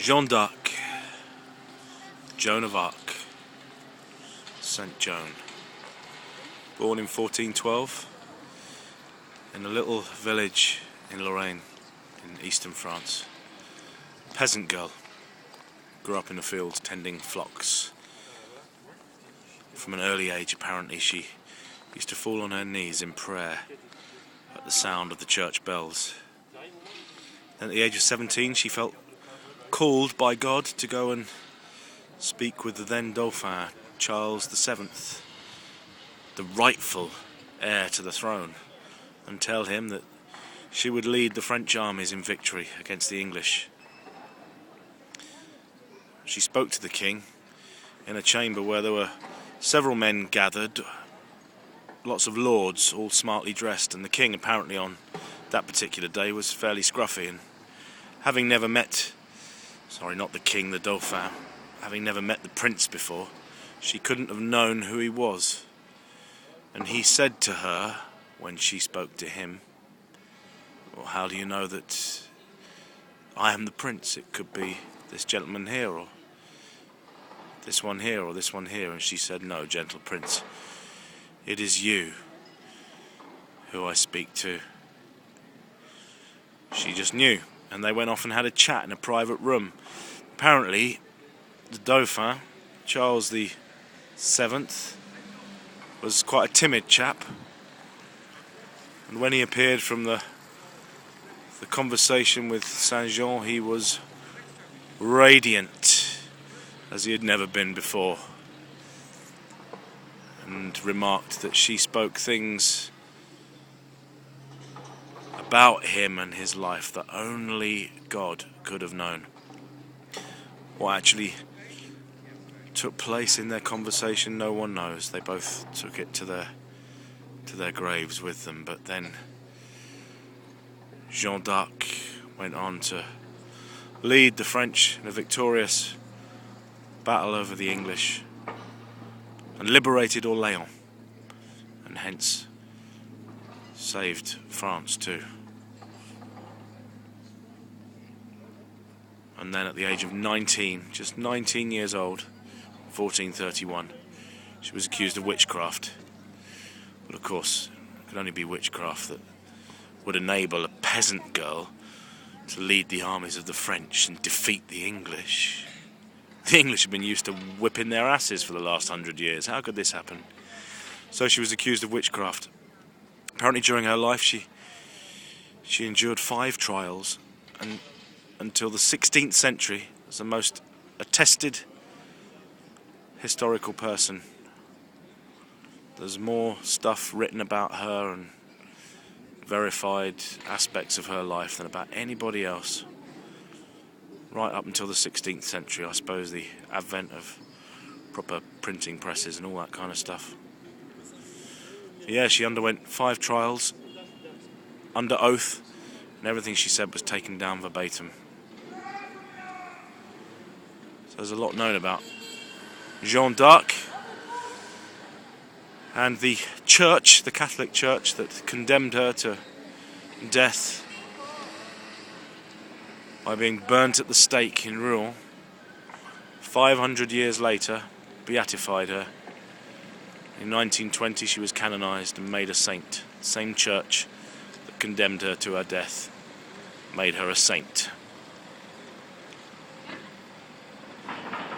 Jeanne d'Arc, Joan of Arc, Saint Joan, born in 1412 in a little village in Lorraine, in eastern France. Peasant girl, grew up in the fields tending flocks. From an early age, apparently, she used to fall on her knees in prayer at the sound of the church bells. Then at the age of 17, she felt called by God to go and speak with the then Dauphin, Charles VII, the rightful heir to the throne, and tell him that she would lead the French armies in victory against the English. She spoke to the king in a chamber where there were several men gathered, lots of lords, all smartly dressed, and the king, apparently on that particular day, was fairly scruffy, and having never met, not the king, the Dauphin, having never met the prince before, she couldn't have known who he was. And he said to her, when she spoke to him, "Well, how do you know that I am the prince? It could be this gentleman here, or this one here, or this one here." And she said, "No, gentle prince, it is you who I speak to." She just knew, and they went off and had a chat in a private room. Apparently, the Dauphin, Charles VII, was quite a timid chap, and when he appeared from the conversation with Saint Jean, he was radiant as he had never been before, and remarked that she spoke things about him and his life that only God could have known. What actually took place in their conversation, no one knows. They both took it to their graves with them. But then Jeanne d'Arc went on to lead the French in a victorious battle over the English and liberated Orléans, and hence saved France too. And then at the age of 19, just 19 years old, 1431, she was accused of witchcraft. But of course, it could only be witchcraft that would enable a peasant girl to lead the armies of the French and defeat the English. The English have been used to whipping their asses for the last 100 years. How could this happen? So she was accused of witchcraft. Apparently during her life she endured 5 trials, and until the 16th century, as the most attested historical person. There's more stuff written about her and verified aspects of her life than about anybody else. Right up until the 16th century, I suppose, the advent of proper printing presses and all that kind of stuff. Yeah, she underwent 5 trials under oath, and everything she said was taken down verbatim. So there's a lot known about Jeanne d'Arc and the church, the Catholic Church, that condemned her to death by being burnt at the stake in Rouen. 500 years later, beatified her. In 1920 she was canonized and made a saint. The same church that condemned her to her death made her a saint.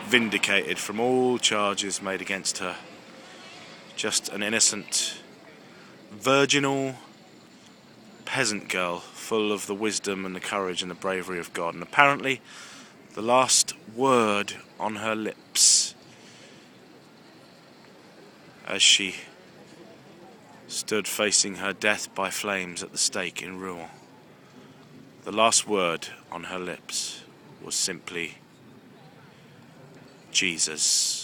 Vindicated from all charges made against her. Just an innocent, virginal peasant girl, full of the wisdom and the courage and the bravery of God. And apparently the last word on her lips as she stood facing her death by flames at the stake in Rouen, the last word on her lips was simply Jesus.